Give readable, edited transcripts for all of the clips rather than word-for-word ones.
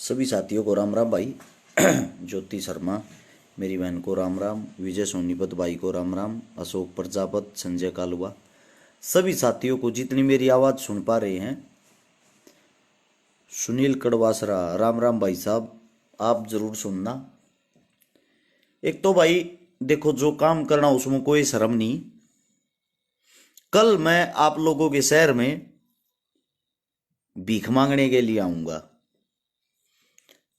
सभी साथियों को राम राम भाई। ज्योति शर्मा मेरी बहन को राम राम, विजय सोनीपत भाई को राम राम, अशोक प्रजापत, संजय कालुआ, सभी साथियों को जितनी मेरी आवाज़ सुन पा रहे हैं। सुनील कड़वासरा राम राम भाई साहब, आप जरूर सुनना। एक तो भाई देखो, जो काम करना उसमें कोई शर्म नहीं। कल मैं आप लोगों के शहर में भीख मांगने के लिए आऊंगा।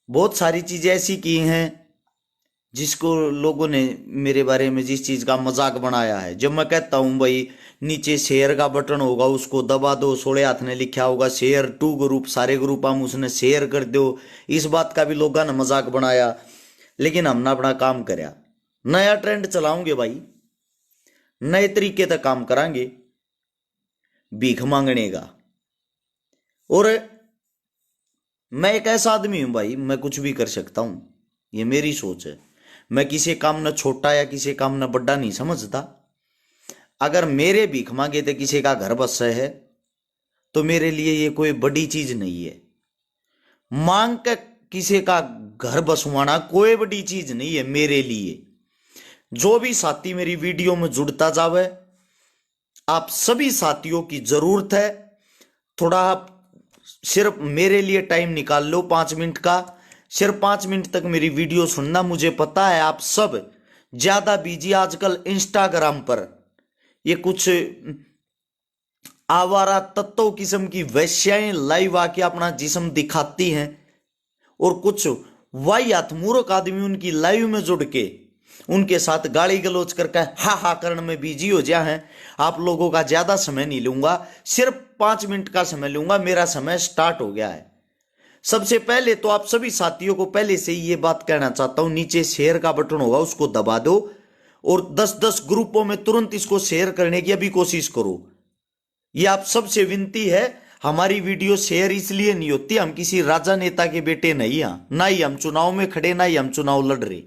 बहुत सारी चीजें ऐसी की हैं जिसको लोगों ने मेरे बारे में जिस चीज का मजाक बनाया है। जब मैं कहता हूं भाई नीचे शेयर का बटन होगा उसको दबा दो, सोले हाथ ने लिखा होगा शेयर टू ग्रुप, सारे ग्रुप हम उसने शेयर कर दो, इस बात का भी लोगों ने मजाक बनाया। लेकिन हमने अपना काम कराया। नया ट्रेंड चलाऊंगे भाई, नए तरीके तक काम करांगे भीख मांगने का। और मैं एक ऐसा आदमी हूं भाई, मैं कुछ भी कर सकता हूं, ये मेरी सोच है। मैं किसी काम न छोटा या किसी काम न बड़ा नहीं समझता। अगर मेरे भीख मांगे तो किसी का घर बस है तो मेरे लिए ये कोई बड़ी चीज नहीं है। मांग के किसी का घर बसवाना कोई बड़ी चीज नहीं है मेरे लिए। जो भी साथी मेरी वीडियो में जुड़ता जावे, आप सभी साथियों की जरूरत है। थोड़ा आप सिर्फ मेरे लिए टाइम निकाल लो 5 मिनट का, सिर्फ 5 मिनट तक मेरी वीडियो सुनना। मुझे पता है आप सब ज्यादा बिजी आजकल इंस्टाग्राम पर ये कुछ आवारा तत्व किस्म की वैश्याएं लाइव आके अपना जिस्म दिखाती हैं, और कुछ वाहियात मूर्ख आदमी उनकी लाइव में जुड़ के उनके साथ गाली गलौज करके हा हा करने में बिजी हो जा हैं। आप लोगों का ज्यादा समय नहीं लूंगा, सिर्फ 5 मिनट का समय लूंगा। मेरा समय स्टार्ट हो गया है। सबसे पहले तो आप सभी साथियों को पहले से ही ये बात कहना चाहता हूं, नीचे शेयर का बटन होगा उसको दबा दो और 10-10 ग्रुपों में तुरंत इसको शेयर करने की अभी कोशिश करो। ये आप सबसे विनती है। हमारी वीडियो शेयर इसलिए नहीं होती, हम किसी राजा नेता के बेटे नहीं हैं, ना ही हम चुनाव में खड़े, ना ही हम चुनाव लड़ रहे,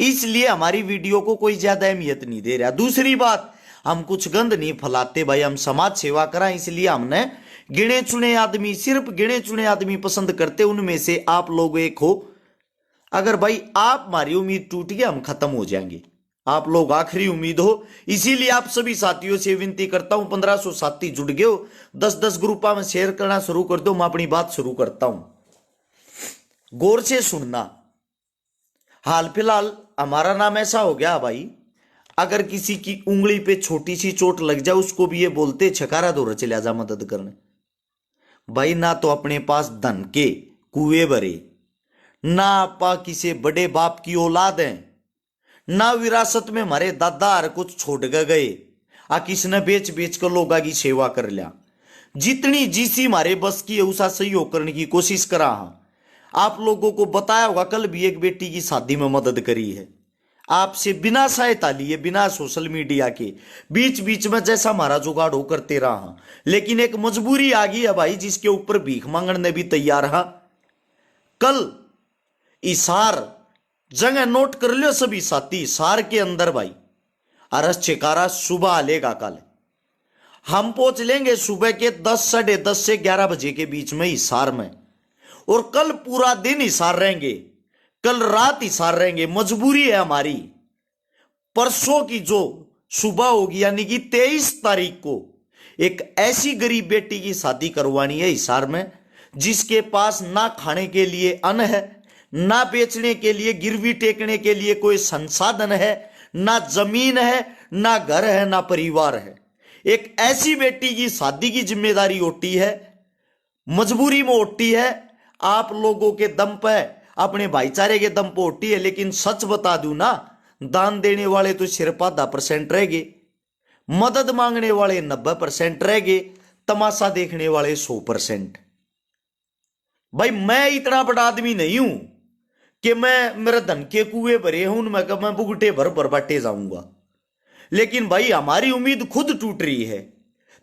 इसलिए हमारी वीडियो को कोई ज्यादा अहमियत नहीं दे रहा। दूसरी बात, हम कुछ गंद नहीं फैलाते भाई, हम समाज सेवा करा, इसलिए हमने गिने चुने आदमी, सिर्फ गिने चुने आदमी पसंद करते, उनमें से आप लोग एक हो। अगर भाई आप हमारी उम्मीद टूट गई, हम खत्म हो जाएंगे। आप लोग आखिरी उम्मीद हो, इसीलिए आप सभी साथियों से विनती करता हूं, 1500 साथी जुड़ गए हो, 10-10 ग्रुपा में शेयर करना शुरू कर दो। मैं अपनी बात शुरू करता हूं, गौर से सुनना। हाल फिलहाल हमारा नाम ऐसा हो गया भाई, अगर किसी की उंगली पे छोटी सी चोट लग जाए उसको भी ये बोलते छकारा दो चले जा मदद करने। भाई ना तो अपने पास धन के कुएं भरे, ना आपा किसी बड़े बाप की औलाद है, ना विरासत में हमारे दादा हर कुछ छोड़ के गए, आ किसने बेच बेच कर लोगों की सेवा कर लिया। जितनी जीसी हमारे बस की है उसा सहयोग करने की कोशिश करा। आप लोगों को बताया होगा, कल भी एक बेटी की शादी में मदद करी है, आपसे बिना सहायता लिए, बिना सोशल मीडिया के। बीच बीच में जैसा हमारा जुगाड़ हो करते रहा, लेकिन एक मजबूरी आ गई है भाई जिसके ऊपर भीख मांगने भी तैयार रहा। कल इसार जगह नोट कर लो सभी साथी, इसार के अंदर भाई अरस चिकारा सुबह आलेगा। कल हम पहुंच लेंगे सुबह के 10, 10:30 से 11 बजे के बीच में हिसार में, और कल पूरा दिन हिसार रहेंगे, कल रात हिसार रहेंगे। मजबूरी है हमारी। परसों की जो सुबह होगी यानी कि 23 तारीख को एक ऐसी गरीब बेटी की शादी करवानी है हिसार में जिसके पास ना खाने के लिए अन्न है, ना बेचने के लिए गिरवी टेकने के लिए कोई संसाधन है, ना जमीन है, ना घर है, ना परिवार है। एक ऐसी बेटी की शादी की जिम्मेदारी होती है, मजबूरी में होती है, आप लोगों के दम पे, अपने भाईचारे के दम पे होती है। लेकिन सच बता दूं ना, दान देने वाले तो सिर्फ 10% रह गए, मदद मांगने वाले 90% रह गए, तमाशा देखने वाले 100%। भाई मैं इतना बड़ा आदमी नहीं हूं कि मैं मेरे धन के कुएं भरे हूं उनमें कि मैं बुगटे भर भर बांटे जाऊंगा। लेकिन भाई हमारी उम्मीद खुद टूट रही है,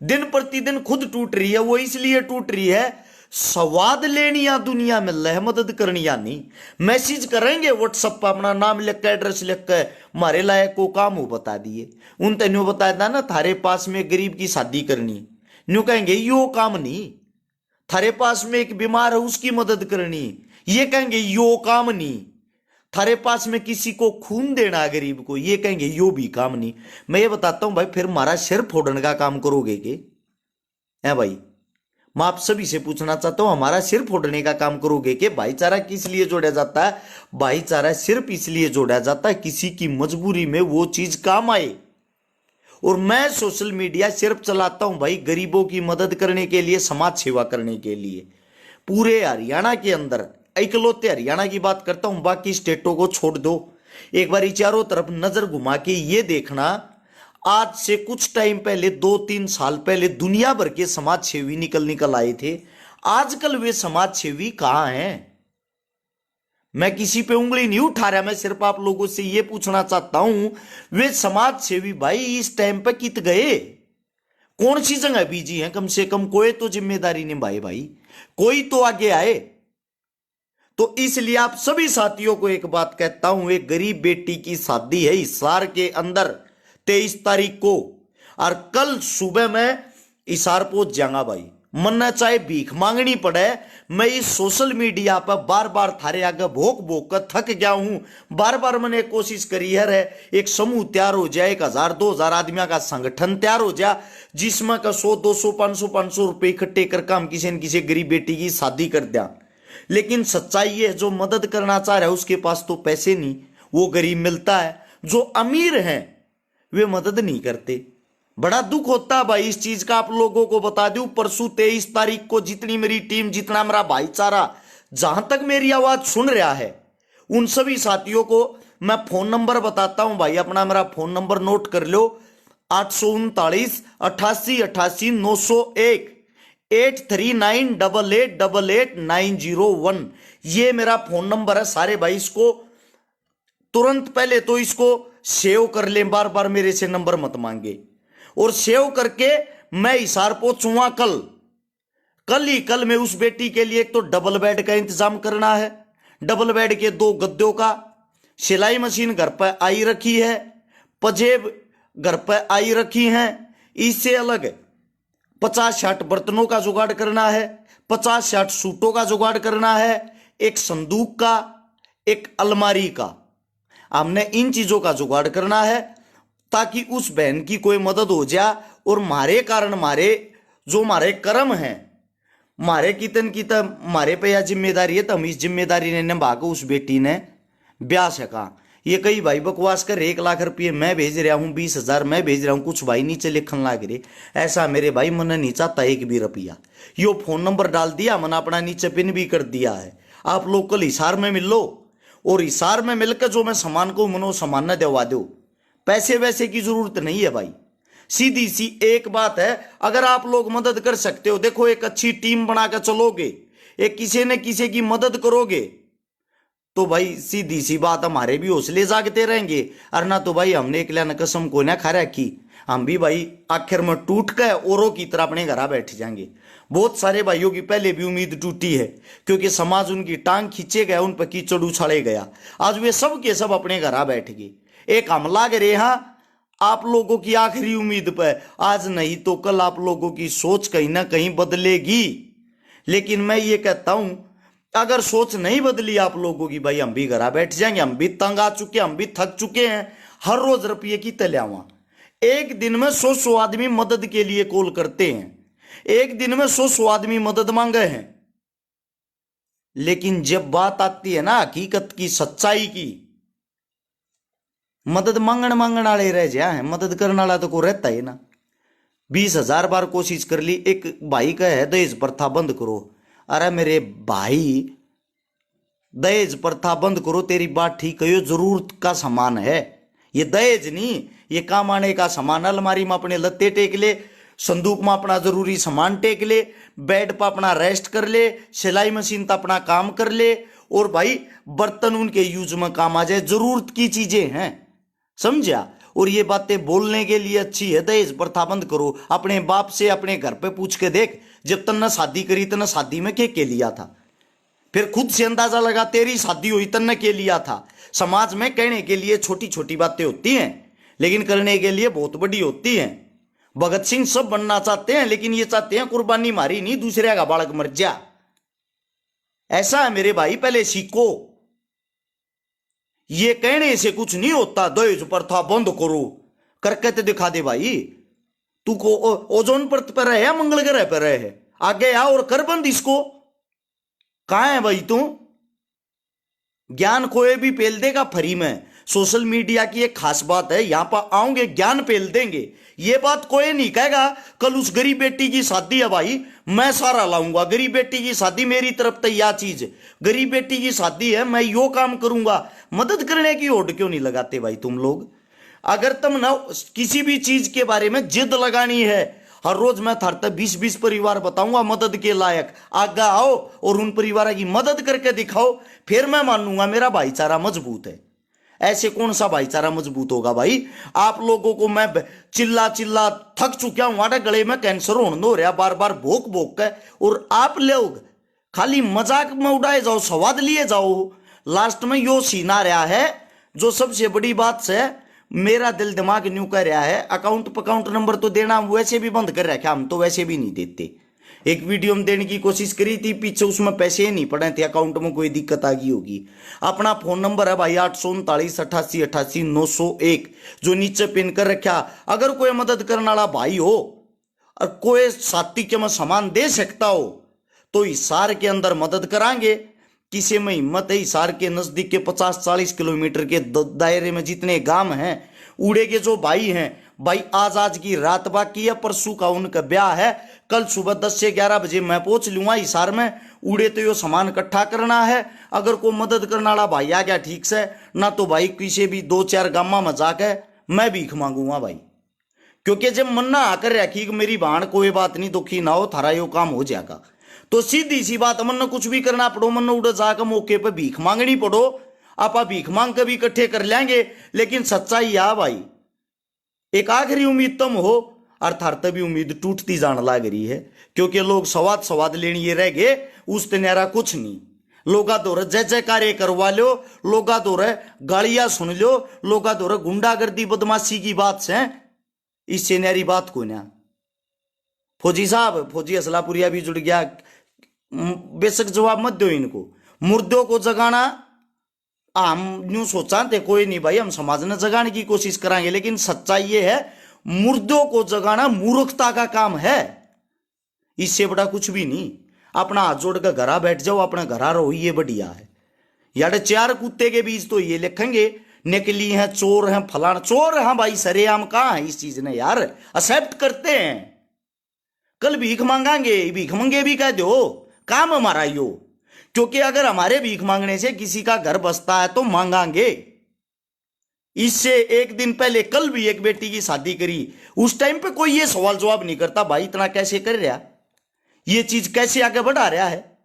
दिन प्रतिदिन खुद टूट रही है। वो इसलिए टूट रही है, स्वाद लेनी या दुनिया में लह मदद करनी या नहीं। मैसेज करेंगे व्हाट्सएप पर, अपना नाम लिख कर, एड्रेस लिख कर, हमारे लायक को काम हो बता दिए। उन तेनों बताया था ना थारे पास में गरीब की शादी करनी, न्यू कहेंगे यो काम नहीं। थारे पास में एक बीमार है उसकी मदद करनी, ये कहेंगे यो काम नहीं। थारे पास में किसी को खून देना गरीब को, ये कहेंगे यो भी काम नहीं। मैं ये बताता हूं भाई, फिर हमारा सिर फोड़ने का काम करोगे के? है भाई, मैं आप सभी से पूछना चाहता हूं, हमारा सिर फोड़ने का काम करोगे कि? भाईचारा किस लिए जोड़ा जाता है? भाईचारा सिर्फ इसलिए जोड़ा जाता है किसी की मजबूरी में वो चीज काम आए। और मैं सोशल मीडिया सिर्फ चलाता हूं भाई गरीबों की मदद करने के लिए, समाज सेवा करने के लिए। पूरे हरियाणा के अंदर इकलौते हरियाणा की बात करता हूं, बाकी स्टेटों को छोड़ दो। एक बार चारों तरफ नजर घुमा के ये देखना, आज से कुछ टाइम पहले 2-3 साल पहले दुनिया भर के समाज सेवी निकल आए थे। आजकल वे समाज सेवी कहां हैं? मैं किसी पे उंगली नहीं उठा रहा, मैं सिर्फ आप लोगों से यह पूछना चाहता हूं, वे समाज सेवी भाई इस टाइम पे कित गए? कौन सी जगह बिजी हैं? कम से कम कोई तो जिम्मेदारी निभाए भाई, कोई तो आगे आए। तो इसलिए आप सभी साथियों को एक बात कहता हूं, एक गरीब बेटी की शादी है हिसार के अंदर 23 तारीख को, और कल सुबह मैं हिसार पहुंच जाऊंगा भाई। मन चाहे भीख मांगनी पड़े, मैं इस सोशल मीडिया पर बार बार थारे आगे भोक भोक कर थक गया हूं। बार बार मैंने कोशिश करी है एक समूह तैयार हो जाए, 1000-2000 आदमियों का संगठन तैयार हो जाए, जिसमें का 100-200 500 रुपए इकट्ठे कर हम किसी न किसी गरीब बेटी की शादी कर दिया। लेकिन सच्चाई है, जो मदद करना चाह रहा है उसके पास तो पैसे नहीं, वो गरीब मिलता है। जो अमीर हैं वे मदद नहीं करते। बड़ा दुख होता है भाई इस चीज का। आप लोगों को बता दूं, परसों 23 तारीख को जितनी मेरी टीम, जितना मेरा भाईचारा, जहां तक मेरी आवाज सुन रहा है, उन सभी साथियों को मैं फोन नंबर बताता हूं भाई। अपना मेरा फोन नंबर नोट कर लो, 839 88 88 901 8398888901। ये मेरा फोन नंबर है सारे भाई। इसको तुरंत पहले तो इसको सेव कर लें, बार बार मेरे से नंबर मत मांगे। और सेव करके मैं हिसार पहुंचूंगा कल में उस बेटी के लिए एक तो डबल बेड का इंतजाम करना है, डबल बेड के 2 गद्दों का, सिलाई मशीन घर पर आई रखी है, पजेब घर पर आई रखी हैं। इससे अलग 50-60 बर्तनों का जुगाड़ करना है, 50-60 सूटों का जुगाड़ करना है, एक संदूक का, एक अलमारी का। हमने इन चीजों का जुगाड़ करना है ताकि उस बहन की कोई मदद हो जाए। और मारे कारण मारे कर्म हैं, मारे कितन की तब मारे पे यह जिम्मेदारी है, तो हम इस जिम्मेदारी ने निभा के उस बेटी ने ब्याह सका। ये कई भाई बकवास कर 1 लाख रुपये मैं भेज रहा हूं, 20,000 मैं भेज रहा हूं, कुछ भाई नीचे लिखन लाग रहे। ऐसा मेरे भाई मन नहीं चाहता एक भी रुपया। यो फोन नंबर डाल दिया, मैंने अपना नीचे पिन भी कर दिया है। आप लोग कल हिसार में मिल लो, और हिसार में मिलकर जो मैं सामान को मनो सामान न दिलवा दो। पैसे वैसे की जरूरत नहीं है भाई, सीधी सी एक बात है। अगर आप लोग मदद कर सकते हो, देखो एक अच्छी टीम बनाकर चलोगे, एक किसी न किसी की मदद करोगे, तो भाई सीधी सी बात हमारे भी हौसले जागते रहेंगे। और ना तो भाई हमने एक न कसम को ना खा रखी, हम भी भाई आखिर में टूट गए औरों की तरह अपने घर बैठ जाएंगे। बहुत सारे भाइयों की पहले भी उम्मीद टूटी है, क्योंकि समाज उनकी टांग खींचे गया, उन पर कीचड़ उछाले गया। आज वे सब के सब अपने घर बैठ गए। एक हमला करे हाँ आप लोगों की आखिरी उम्मीद पर, आज नहीं तो कल आप लोगों की सोच कहीं ना कहीं बदलेगी। लेकिन मैं ये कहता हूं, अगर सोच नहीं बदली आप लोगों की, भाई हम भी घर बैठ जाएंगे। हम भी तंग आ चुके, हम भी थक चुके हैं हर रोज रुपये की तल्यावा। एक दिन में 100 आदमी मदद के लिए कॉल करते हैं, एक दिन में 100 आदमी मदद मांगे हैं। लेकिन जब बात आती है ना हकीकत की, सच्चाई की, मदद मांगण वाले रह जाए हैं, मदद करने वाला तो को रहता है ना। 20,000 बार कोशिश कर ली। एक भाई का है दहेज प्रथा बंद करो। अरे मेरे भाई, दहेज प्रथा बंद करो, तेरी बात ठीक है, जरूरत का सामान है ये, दहेज नहीं, ये काम आने का सामान। अलमारी में अपने लत्ते टेक ले, संदूक में अपना जरूरी सामान टेक ले, बेड पर अपना रेस्ट कर ले, सिलाई मशीन पर अपना काम कर ले, और भाई बर्तन उनके यूज में काम आ जाए, जरूरत की चीजें हैं, समझा। और ये बातें बोलने के लिए अच्छी है, दहेज प्रथा बंद करो। अपने बाप से अपने घर पे पूछ के देख, जब तन्ने शादी करी तन्ने शादी में के लिया था, फिर खुद से अंदाजा लगा, तेरी शादी हुई तन्ने के लिया था। समाज में कहने के लिए छोटी छोटी बातें होती हैं, लेकिन करने के लिए बहुत बड़ी होती हैं। भगत सिंह सब बनना चाहते हैं, लेकिन ये चाहते हैं कुर्बानी मारी नहीं, दूसरे का बालक मर जा। ऐसा है मेरे भाई, पहले सीखो। ये कहने से कुछ नहीं होता, दहेज प्रथा बंद करो, करके तो दिखा दे भाई। तू को ओजोन परत पर रहे, मंगल ग्रह पर रहे, आगे आ और कर बंद इसको। कहां है भाई तू? ज्ञान कोई भी पेल देगा फ्री में। सोशल मीडिया की एक खास बात है, यहां पर आओगे ज्ञान पेल देंगे। ये बात कोई नहीं कहेगा कल उस गरीब बेटी की शादी है भाई मैं सारा लाऊंगा, गरीब बेटी की शादी मेरी तरफ तो यह चीज, गरीब बेटी की शादी है मैं यो काम करूंगा। मदद करने की होड़ क्यों नहीं लगाते भाई तुम लोग? अगर तुम ना किसी भी चीज के बारे में जिद लगानी है, हर रोज मैं थार तक 20-20 परिवार बताऊंगा मदद के लायक, आगे आओ और उन परिवारों की मदद करके दिखाओ, फिर मैं मानूंगा मेरा भाईचारा मजबूत है। ऐसे कौन सा भाईचारा मजबूत होगा भाई? आप लोगों को मैं चिल्ला चिल्ला थक चुका हूं, आटे गले में कैंसर होने हो रहा बार बार भोक भोक के, और आप लोग खाली मजाक में उड़ाए जाओ, स्वाद लिए जाओ। लास्ट में यो सीन आ रहा है जो सबसे बड़ी बात से मेरा दिल दिमाग न्यू कर रहा है। अकाउंट नंबर तो देना वैसे भी बंद कर रखा, हम तो वैसे भी नहीं देते। एक वीडियो में देने की कोशिश करी थी, पीछे उसमें पैसे नहीं पड़े थे, अकाउंट में कोई दिक्कत आ गई होगी। अपना फोन नंबर है भाई 839888901, जो नीचे पिन कर रखा। अगर कोई मदद करने वाला भाई हो और कोई साथी के में सामान दे सकता हो तो हिसार के अंदर मदद करांगे। किसी में हिम्मत है हिसार के नजदीक के 50-40 किलोमीटर के दायरे में जितने गांव हैं, उड़े के जो भाई हैं, भाई आज की रात बाकी है, परसों का उनका ब्याह है, कल सुबह 10 से 11 बजे मैं पहुंच लूंगा हिसार में। उड़े तो यो सामान इकट्ठा करना है। अगर कोई मदद करने वाला भाई आ गया ठीक से, ना तो भाई किसी भी 2-4 गामा में जाके मैं भीख मांगूंगा भाई। क्योंकि जब मन्ना आकर रखी कि मेरी भाण कोई बात नहीं दुखी ना हो, थारा यो काम हो जाएगा, तो सीधी सी बात मन कुछ भी करना पड़ो, मन उड़ जाकर मौके पर भीख मांगनी पड़ो, आप भीख मांग के भी इकट्ठे कर लेंगे। लेकिन सच्चाई आ भाई, एक आखिरी उम्मीद तुम हो, अर्थात भी उम्मीद टूटती जान लग रही है। क्योंकि लोग स्वाद लेने ये रह गए, उस तनारा कुछ नहीं। लोगा दौरे जय जयकारे करवा लो, लोगा दौरे गालियां सुन लो, लोगा दौरे गुंडागर्दी बदमाशी की बात से, इससे न्यारी बात को ना। फौजी साहब, फौजी असलापुरिया भी जुड़ गया, बेशक जवाब मत दो इनको। मुर्दों को जगाना हम यूं सोचा थे, कोई नहीं भाई हम समाज ने जगाने की कोशिश कराएंगे, लेकिन सच्चाई ये है मुर्दों को जगाना मूर्खता का काम है, इससे बड़ा कुछ भी नहीं। अपना हाथ जोड़ कर घरा बैठ जाओ, अपना घरा रहो, ये बढ़िया है। यार 4 कुत्ते के बीच तो ये लिखेंगे नकली हैं, चोर हैं, फलाना चोर। हाँ भाई सरेआम कहाँ है इस चीज ने यार, एक्सेप्ट करते हैं। कल भीख मांगांगे, भीख मंगे भी कह दो, काम हमारा यो। क्योंकि अगर हमारे भीख मांगने से किसी का घर बसता है तो मांगांगे। इससे एक दिन पहले कल भी एक बेटी की शादी करी, उस टाइम पे कोई ये सवाल जवाब नहीं करता भाई इतना कैसे कर रहा, ये चीज कैसे आगे बढ़ा रहा है।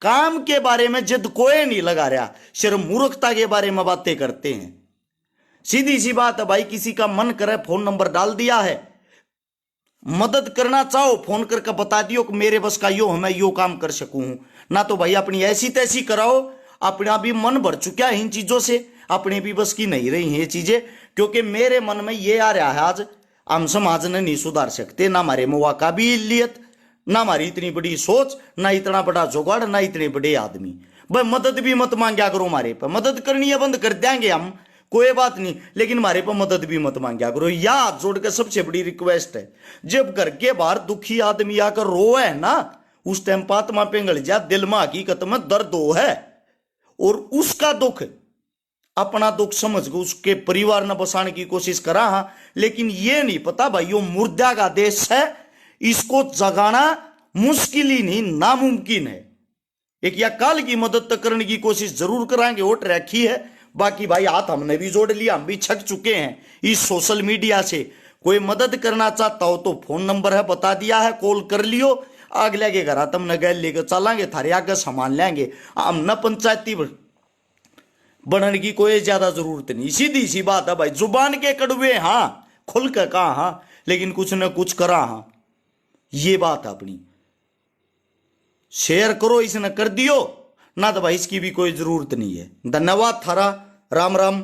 काम के बारे में जिद कोई नहीं लगा रहा, सिर्फ मूर्खता के बारे में बातें करते हैं। सीधी सी बात है भाई, किसी का मन करे फोन नंबर डाल दिया है, मदद करना चाहो फोन करके बता दियो कि मेरे बस का यो है, मैं यो काम कर सकूं। ना तो भाई अपनी ऐसी तैसी कराओ, अपना भी मन भर चुका है इन चीजों से, अपने भी बस की नहीं रही ये चीजें। क्योंकि मेरे मन में ये आ रहा है आज हम समाज ने नहीं सुधार सकते, ना हमारे मुआ काबिलियत, ना हमारी इतनी बड़ी सोच, ना इतना बड़ा जुगाड़, ना इतने बड़े आदमी। भाई मदद भी मत मांगा करो हमारे पर, मदद करनी है बंद कर देंगे हम, कोई बात नहीं, लेकिन हमारे पर मदद भी मत मांगा करो। या हाथ जोड़ के सबसे बड़ी रिक्वेस्ट है, जब घर के बाहर दुखी आदमी आकर रोए है ना, उस टाइम पात्मा पिघल जा, दिल में हकीकत में दर्द हो है, और उसका दुख अपना दुख समझ के उसके परिवार ने बसाने की कोशिश करा। हाँ, लेकिन ये नहीं पता भाई यो मुर्दा का देश है, इसको जगाना मुश्किल ही नहीं नामुमकिन है। एक या काल की मदद तक करने की कोशिश जरूर कराएंगे, वोट रखी है। बाकी भाई हाथ हमने भी जोड़ लिया, हम भी छक चुके हैं इस सोशल मीडिया से। कोई मदद करना चाहता हो तो फोन नंबर है बता दिया है, कॉल कर लियो, अगले के घर तुमने गैल लेकर चलांगे, थारे आगे सामान लेंगे। हम न पंचायती बनने की कोई ज्यादा जरूरत नहीं, सीधी सी बात है भाई। जुबान के कड़वे हाँ, खुल के कहा हाँ, लेकिन कुछ न कुछ करा हाँ, ये बात है अपनी। शेयर करो, इसने कर दियो ना तो भाई इसकी भी कोई जरूरत नहीं है। धन्यवाद थारा, राम राम।